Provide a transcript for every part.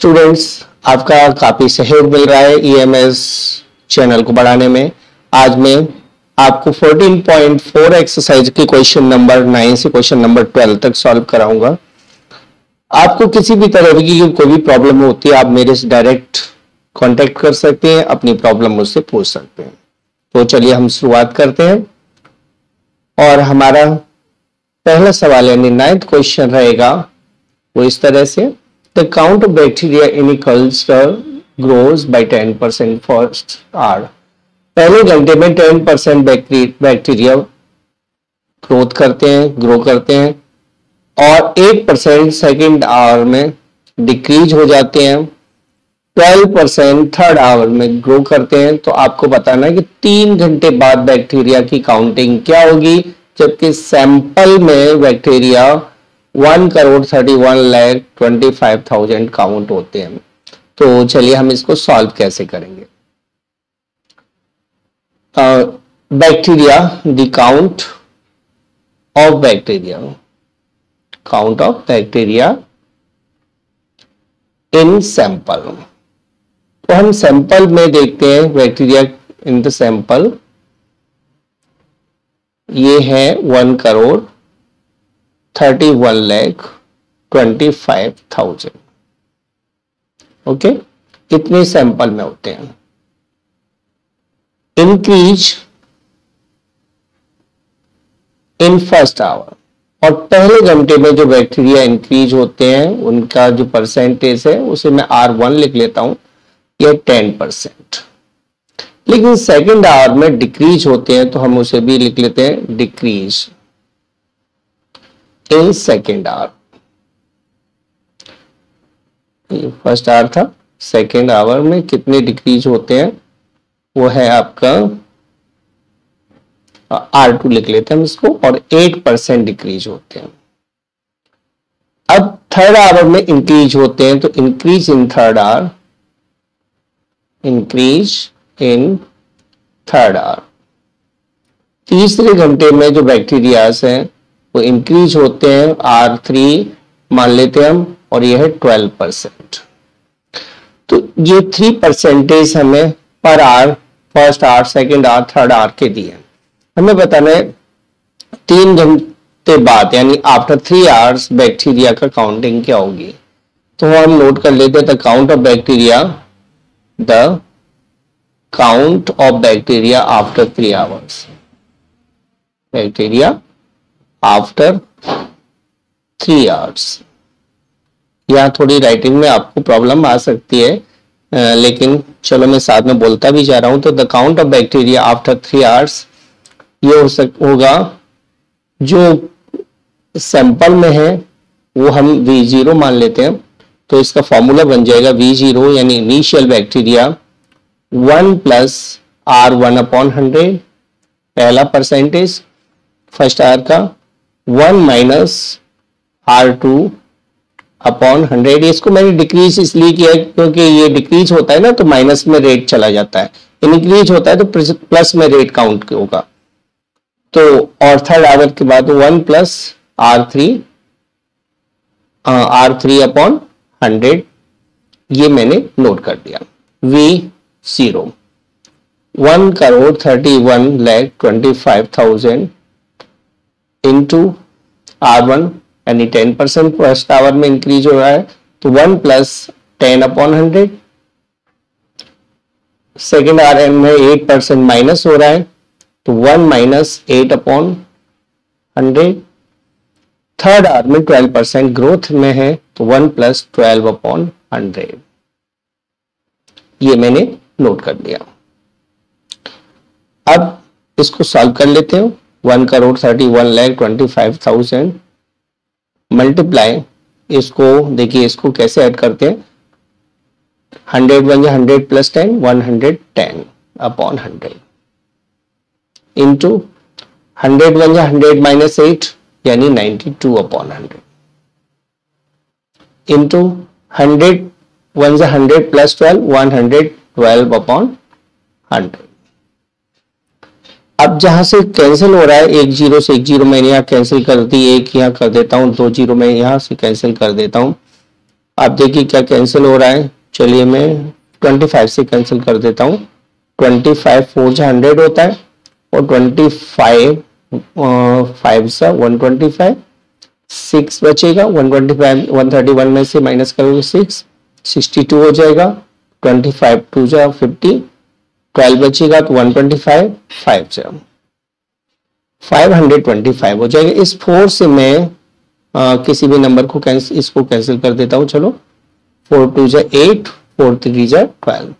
Students, आपका काफी सहयोग मिल रहा है ईएमएस चैनल को बढ़ाने में। आज मैं आपको 14.4 एक्सरसाइज के क्वेश्चन नंबर 9 से क्वेश्चन नंबर 12 तक सॉल्व कराऊंगा। आपको किसी भी तरह की कोई भी प्रॉब्लम होती है, आप मेरे से डायरेक्ट कांटेक्ट कर सकते हैं, अपनी प्रॉब्लम मुझसे पूछ सकते हैं। तो चलिए हम शुरुआत करते हैं। और हमारा पहला सवाल यानी 9th क्वेश्चन रहेगा वो इस तरह से, the count of bacteria in a culture grows bye 10% first hour. पहले घंटे में 10% बैक्टीरिया ग्रो करते हैं और 8% सेकेंड आवर में डिक्रीज हो जाते हैं, 12% थर्ड आवर में ग्रो करते हैं। तो आपको बताना है कि 3 घंटे बाद बैक्टीरिया की काउंटिंग क्या होगी, जबकि सैंपल में बैक्टीरिया 1,31,25,000 काउंट होते हैं। तो चलिए हम इसको सॉल्व कैसे करेंगे। Bacteria, the count of bacteria in sample. तो हम सैंपल में देखते हैं बैक्टीरिया इन द सैंपल, ये है 1,31,25,000। ओके, कितने सैंपल में होते हैं। इंक्रीज इन फर्स्ट आवर, और पहले घंटे में जो बैक्टीरिया इंक्रीज होते हैं उनका जो परसेंटेज है उसे मैं R1 लिख लेता हूं, यह 10%। लेकिन सेकेंड आवर में डिक्रीज होते हैं तो हम उसे भी लिख लेते हैं decrease in second hour. First our था, सेकेंड आवर में कितने डिक्रीज होते हैं वो है आपका R2 लिख लेते हैं हम इसको, और 8% डिक्रीज होते हैं। अब थर्ड आवर में इंक्रीज होते हैं तो इंक्रीज इन थर्ड आवर, तीसरे घंटे में जो बैक्टीरियाज हैं वो इंक्रीज होते हैं, R3 मान लेते हैं हम, और यह है 12%। तो ये 3% हमें पर hour, first hour, second hour, third hour के दिए। हमें बताना है 3 घंटे बाद यानी आफ्टर 3 आवर्स बैक्टीरिया का काउंटिंग क्या होगी। तो हम नोट कर लेते हैं the count of bacteria after 3 hours. Bacteria after 3 hours. यहाँ थोड़ी राइटिंग में आपको प्रॉब्लम आ सकती है, लेकिन चलो मैं साथ में बोलता भी जा रहा हूं। तो the count of bacteria after 3 hours ये होगा जो सैंपल में है वो हम V0 मान लेते हैं। तो इसका फॉर्मूला बन जाएगा V0 यानी इनिशियल बैक्टीरिया 1 + R1/100, पहला परसेंटेज फर्स्ट आवर का, 1 - R2/100। इसको मैंने डिक्रीज इसलिए किया क्योंकि ये डिक्रीज होता है ना तो माइनस में रेट चला जाता है, इंक्रीज होता है तो प्लस में रेट काउंट होगा। तो और थर्ड आवर के बाद 1 + R3/100, ये मैंने नोट कर दिया। V0 1,31,25,000 इंटू R1 यानी 10% फर्स्ट आवर में इंक्रीज हो रहा है, तो 1 + 10/100। सेकेंड आवर में 8% माइनस हो रहा है तो 1 - 8/100। थर्ड आवर में 12% ग्रोथ में है तो 1 + 12/100। ये मैंने नोट कर दिया। अब इसको सॉल्व कर लेते हैं। 1,31,25,000 मल्टीप्लाई, इसको देखिए इसको कैसे ऐड करते हैं। 100 × 100 + 10 110/100 इंटू 100 × 100 - 8 यानी 92/100 इंटू 100 × 100 + 12 112/100। अब जहां से कैंसिल हो रहा है, 1 0 से 1 0 मैंने यहाँ कैंसिल कर दी, 1 यहाँ कर देता हूं, 2 0 मैं यहाँ से कैंसिल कर देता हूं, आप देखिए क्या कैंसिल हो रहा है। चलिए मैं 25 से कैंसिल कर देता हूँ। 25 4 जा 100 होता है और 25 5 सा 125, 6 बचेगा। 125 131 में से माइनस करोगे 6, 62 हो जाएगा। 25 2 जा 50, 12 बचेगा तो 125 5 जा 525 हो जाएगा। इस 4 से मैं किसी भी नंबर को इसको कैंसिल कर देता हूं। चलो 4 2 जा 8, 4 3 जा 12,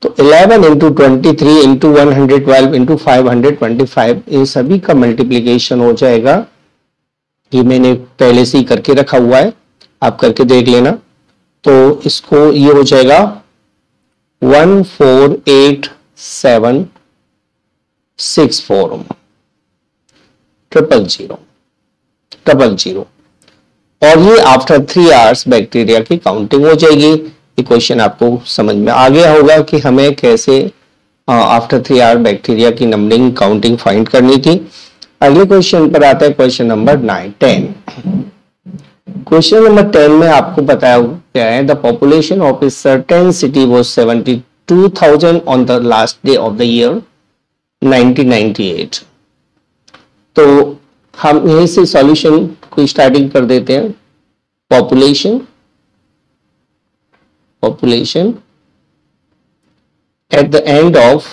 तो 11 इंटू 23 इंटू 112 इंटू 525 इन सभी का मल्टीप्लीकेशन हो जाएगा। ये मैंने पहले से ही करके रखा हुआ है, आप करके देख लेना। तो इसको ये हो जाएगा 14876400000 और ये आफ्टर 3 आवर्स बैक्टीरिया की काउंटिंग हो जाएगी। ये क्वेश्चन आपको समझ में आ गया होगा कि हमें कैसे आफ्टर 3 आवर बैक्टीरिया की नंबरिंग काउंटिंग फाइंड करनी थी। अगले क्वेश्चन पर आता है क्वेश्चन नंबर 10। क्वेश्चन नंबर 10 में आपको बताया गया है the population of a certain city was 72,000 on the last day of the year 1998। तो हम यहीं से सॉल्यूशन को स्टार्टिंग कर देते हैं। Population at the end of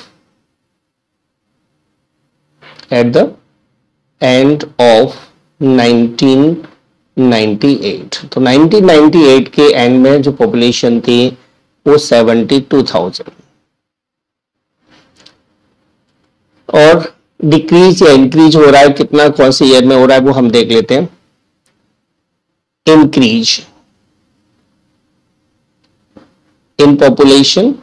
1998, तो 1998 के एंड में जो पॉपुलेशन थी वो 72,000 और डिक्रीज या इंक्रीज हो रहा है कितना, कौन से ईयर में हो रहा है वो हम देख लेते हैं। इंक्रीज इन पॉपुलेशन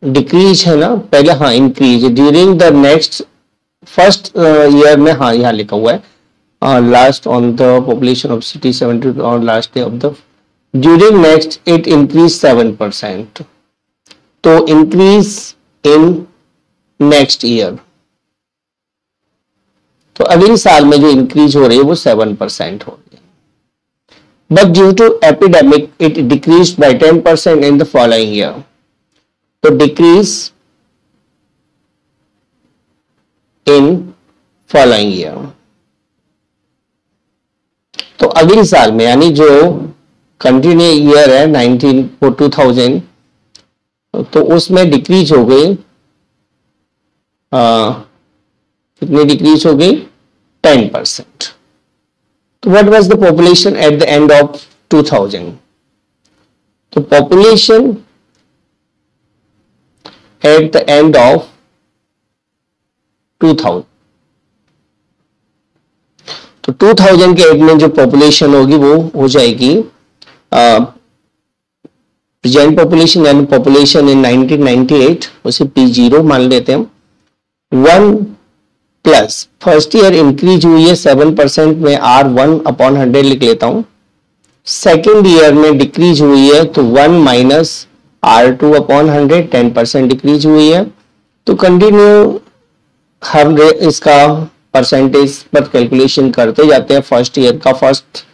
डिक्रीज है ना पहले, हाँ increase during the next first year में, हाँ यहाँ लिखा हुआ है last on the population of city 70 और last day of the during next it increase 7%। तो इंक्रीज इन नेक्स्ट ईयर, तो अगले साल में जो इंक्रीज हो रही है वो 7% हो रही है। But due to epidemic it decrease by 10% in the following year. तो डिक्रीज इन फॉलोइंग ईयर, तो अगले साल में यानी जो कंटिन्यू ईयर है 2000, तो उसमें डिक्रीज हो गई, कितनी डिक्रीज हो गई 10%। तो what was the population at the end of 2000? तो population at the end of 2000, तो 2000 के एंड में जो पॉपुलेशन होगी वो हो जाएगी प्रेजेंट पॉपुलेशन यानी पॉपुलेशन इन 1998, उसे P0 मान लेते हैं हम। 1 प्लस फर्स्ट ईयर इंक्रीज हुई है 7% में R1/100 लिख लेता हूं। सेकेंड ईयर में डिक्रीज हुई है तो 1 माइनस R2/100 10% डिक्रीज हुई है। तो कंटिन्यू हम इसका परसेंटेज पर कैलकुलेशन करते जाते हैं। फर्स्ट ईयर का फर्स्ट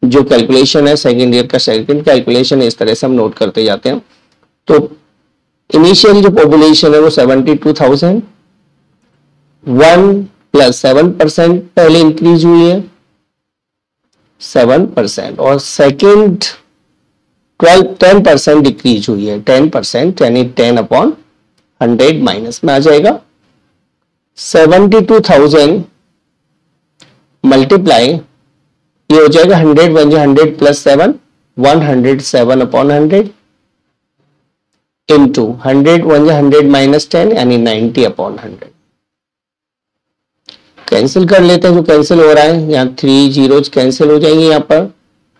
जो कैलकुलेशन है, सेकेंड ईयर का सेकेंड कैलकुलेशन, इस तरह से हम नोट करते जाते हैं। तो इनिशियल जो पॉपुलेशन है वो 72,000, 1 प्लस 7% पहले इंक्रीज हुई है 7%, और सेकेंड 10% डिक्रीज हुई है 10%, यानी 10/100 माइनस में आ जाएगा। 72,000 मल्टीप्लाई, ये हो जाएगा 100 बन जाए 100 प्लस 7 107/100 इंटू 100 बन जाए 100 माइनस 10 यानी 90/100। कैंसिल कर लेते हैं, जो कैंसिल हो रहा है यहाँ 3 जीरोज कैंसिल हो जाएंगे। यहाँ पर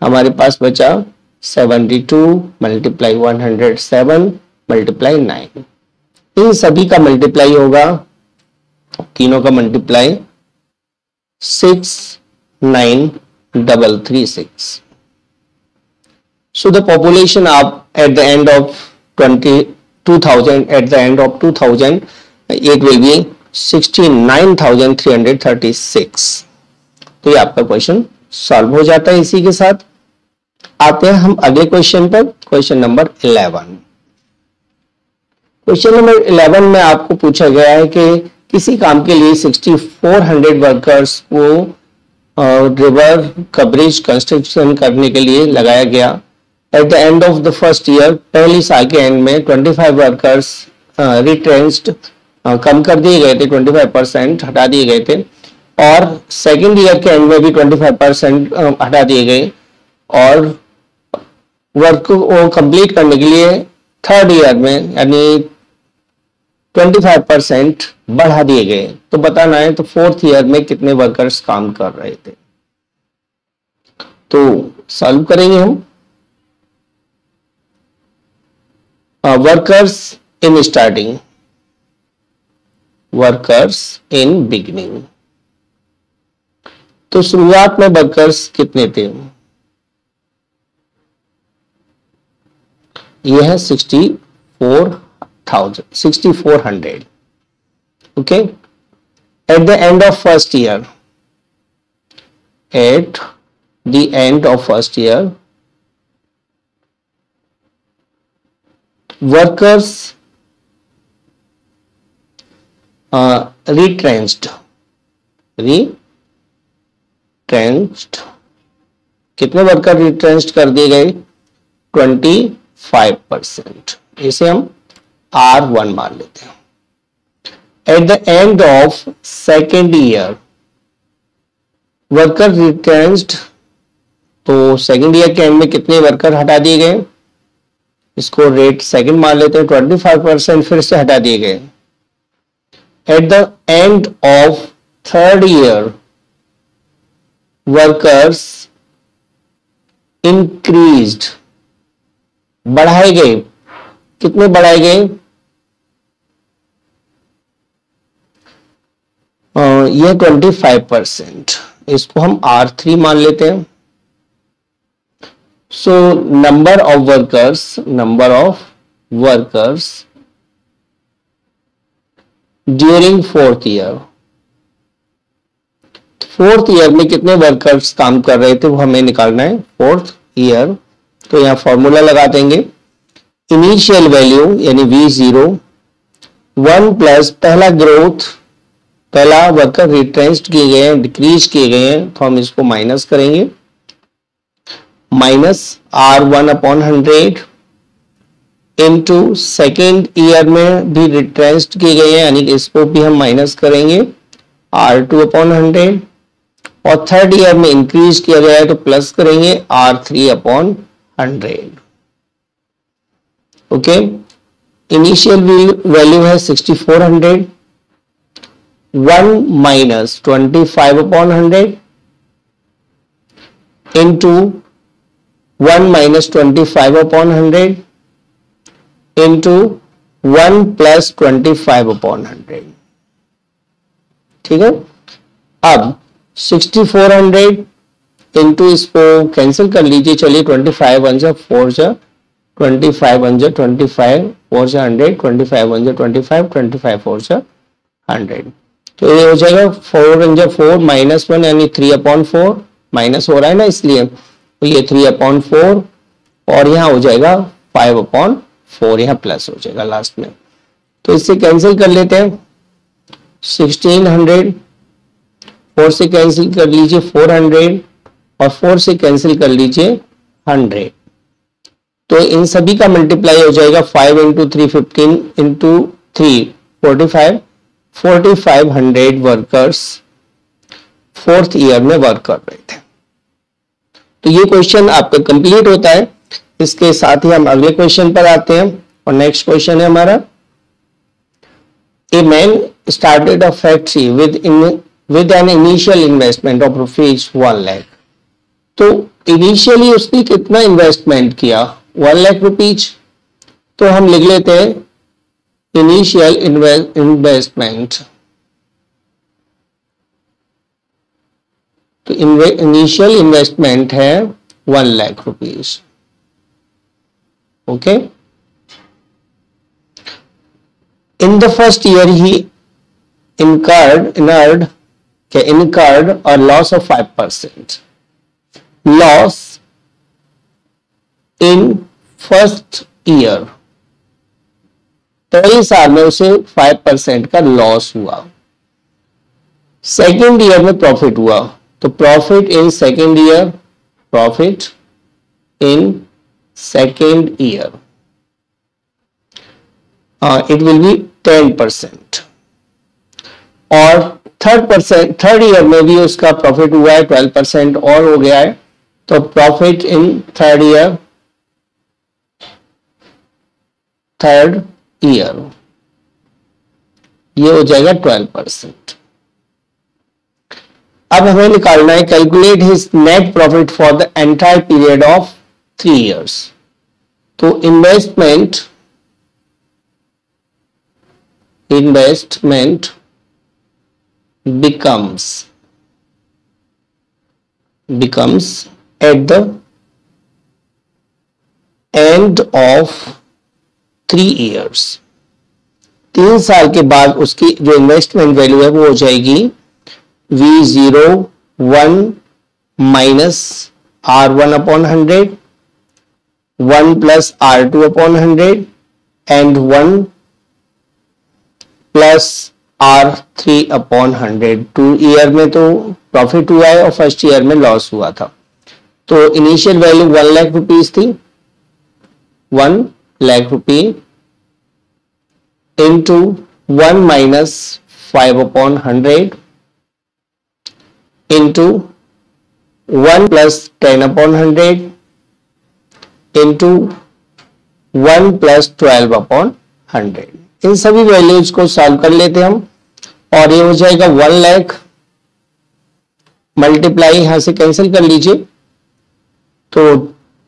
हमारे पास बचा 72 मल्टीप्लाई 107 मल्टीप्लाई 9, इन सभी का मल्टीप्लाई होगा, तीनों का multiply 69336। So the population at the end of 2000, at the end of 2000, it will be 69,336। तो तो ये आपका क्वेश्चन सॉल्व हो जाता है। इसी के साथ आते हैं हम अगले क्वेश्चन पर, क्वेश्चन नंबर 11। क्वेश्चन नंबर 11 में आपको पूछा गया है कि किसी काम के लिए 6400 वर्कर्स को रिवर कवरेज कंस्ट्रक्शन करने के लिए लगाया गया। Eight the end of the first year, पहली साल के एंड में 25 वर्कर्स रिट्रेंच्ड कम कर दिए गए थे, 25% हटा दिए गए थे, और सेकेंड ईयर के एंड में भी 25% हटा दिए गए, और वर्क को कंप्लीट करने के लिए थर्ड ईयर में यानी 25% बढ़ा दिए गए। तो बताना है तो फोर्थ ईयर में कितने वर्कर्स काम कर रहे थे। तो सॉल्व करेंगे हम। Workers in starting, workers in beginning, तो शुरुआत में वर्कर्स कितने थे? यह है 6400। Okay, eight the end of first year, eight the end of first year workers retrenched, कितने वर्कर रिट्रेंच्ड कर दिए गए? 25%। इसे हम R1 मान लेते हैं। At the end of second year worker retrenched, तो सेकेंड ईयर के एंड में कितने वर्कर हटा दिए गए? इसको रेट सेकेंड मान लेते हैं। 25% फिर से हटा दिए गए। Eight the end of third year workers increased, बढ़ाए गए। कितने बढ़ाए गए? यह 25%। इसको हम R3 मान लेते हैं। So number of workers during fourth year, fourth year में कितने वर्कर्स काम कर रहे थे वो हमें निकालना है। फोर्थ ईयर, तो यहां फॉर्मूला लगा देंगे। इनिशियल वैल्यू यानी V0 1 प्लस पहला ग्रोथ, पहला वर्कर रिट्रेंच्ड किए गए हैं, डिक्रीज किए गए हैं, तो हम इसको माइनस करेंगे। Minus R1 upon 100 into second year में भी रिट्रेंच्ड किए गए हैं, यानी कि इसको भी हम माइनस करेंगे R2 अपॉन 100, और थर्ड ईयर में इंक्रीज किया गया है तो प्लस करेंगे R3 upon 100। Okay, initial value है 6400, 1 minus 25 upon 100 into 1 minus 25 upon 100 into 1 plus 25 upon 100। ठीक है, अब 6400 इंटू, इसको कैंसिल कर लीजिए। चलिए 25 1 जा 4 जा 25 1 जा 25 4 जा 100, 25 1 जा 25 25 4 जा 100, तो ये हो जाएगा 4 1 जा 4 माइनस 1 यानी 3 अपॉन 4, माइनस हो रहा है ना इसलिए, तो ये 3 अपॉन 4, और यहां हो जाएगा 5 अपॉन 4, यहां प्लस हो जाएगा लास्ट में। तो इससे कैंसिल कर लेते हैं। 1600, 4 से कैंसिल कर लीजिए 400, और 4 से कैंसिल कर लीजिए 100, तो इन सभी का मल्टीप्लाई हो जाएगा 5 into 3 15 into 3 45, 4500 workers fourth year में वर्क कर रहे थे। तो ये क्वेश्चन आपका कंप्लीट होता है। इसके साथ ही हम अगले क्वेश्चन पर आते हैं, और नेक्स्ट क्वेश्चन है हमारा, a man started a factory with an initial investment of rupees 1 lakh. तो इनिशियली उसने कितना इन्वेस्टमेंट किया? 1 लाख रुपीज। तो हम लिख लेते हैं इनिशियल इन्वेस्टमेंट, तो इनिशियल इन्वेस्टमेंट है 1 lakh rupees. Okay, in the first year he incurred कि incurred a loss of 5%. Loss in first year, पहले साल में उसे 5% का लॉस हुआ. सेकेंड ईयर में प्रॉफिट हुआ, तो profit in second year, profit in second year it will be 10%. और थर्ड ईयर में भी उसका प्रॉफिट हुआ है 12% और हो गया है, तो प्रॉफिट इन थर्ड ईयर ये हो जाएगा 12%. अब हमें निकालना है calculate his net profit for the entire period of 3 years. तो investment becomes at the end of 3 years. 3 साल के बाद उसकी जो इन्वेस्टमेंट वैल्यू है वो हो जाएगी V01 minus R1 upon 100, 1 plus R2 upon 100 and 1 plus R3 upon 100. 2 year में तो प्रॉफिट हुआ है और फर्स्ट ईयर में लॉस हुआ था. तो इनिशियल वैल्यू 1 लाख रुपीज थी, 1 lakh rupee into 1 minus 5 upon 100 into 1 plus 10 upon 100 into 1 plus 12 upon 100. इन सभी वैल्यूज को सॉल्व कर लेते हैं हम, और ये हो जाएगा 1 लाख मल्टीप्लाई यहां से कैंसिल कर लीजिए, तो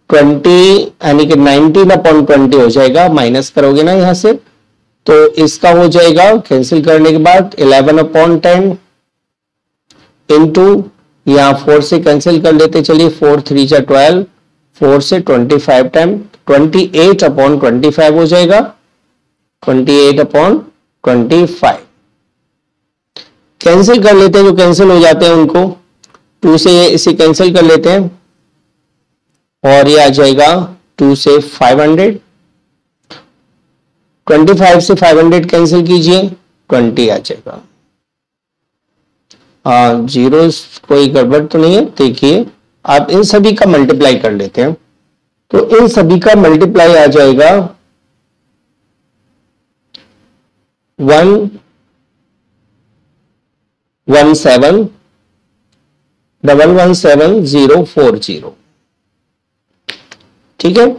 20 यानी कि 19 upon 20 हो जाएगा, माइनस करोगे ना यहां से, तो इसका हो जाएगा कैंसिल करने के बाद 11 upon 10 इंटू यहां 4 से कैंसिल कर लेते चलिए, 4 3 जा 12, 4 से 25 टाइम 28 upon 25 हो जाएगा, 28 upon 25 कैंसिल कर लेते हैं, जो कैंसिल हो जाते हैं उनको 2 से इसे कैंसिल कर लेते हैं, और ये आ जाएगा 2 से 500, 25 से 500 कैंसिल कीजिए, 20 आ जाएगा. जीरो कोई गड़बड़ तो नहीं है. देखिए आप इन सभी का मल्टीप्लाई कर लेते हैं, तो इन सभी का मल्टीप्लाई आ जाएगा 117,117,040. ठीक है,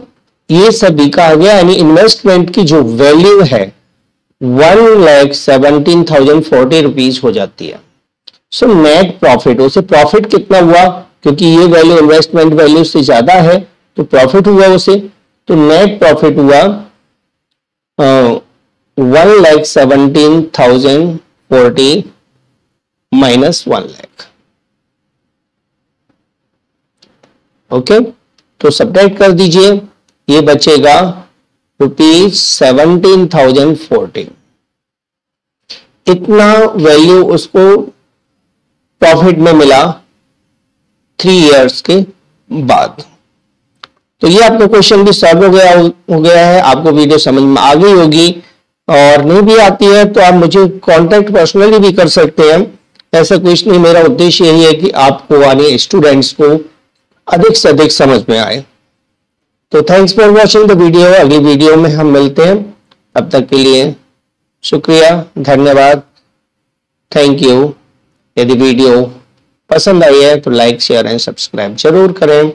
ये सभी का आ गया, यानी इन्वेस्टमेंट की जो वैल्यू है 1,17,040 रुपीज हो जाती है. सो नेट प्रॉफिट, उसे प्रॉफिट कितना हुआ, क्योंकि ये वैल्यू इन्वेस्टमेंट वैल्यू से ज्यादा है तो प्रॉफिट हुआ उसे, तो नेट प्रॉफिट हुआ 1,17,040 माइनस 1 लाख. ओके, तो सब्ट्रैक्ट कर दीजिए, ये बचेगा ₹17,040. इतना वैल्यू उसको प्रॉफिट में मिला 3 इयर्स के बाद. तो ये आपका क्वेश्चन भी सॉल्व हो गया है. आपको वीडियो समझ में आ गई होगी, और नहीं भी आती है तो आप मुझे कांटेक्ट पर्सनली भी कर सकते हैं, ऐसा कुछ नहीं. मेरा उद्देश्य यही है कि आपको यानी स्टूडेंट्स को अधिक से अधिक समझ में आए. तो thanks for watching the video. अगली वीडियो में हम मिलते हैं, अब तक के लिए शुक्रिया, धन्यवाद, थैंक यू. यदि वीडियो पसंद आई है तो लाइक शेयर एंड सब्सक्राइब जरूर करें.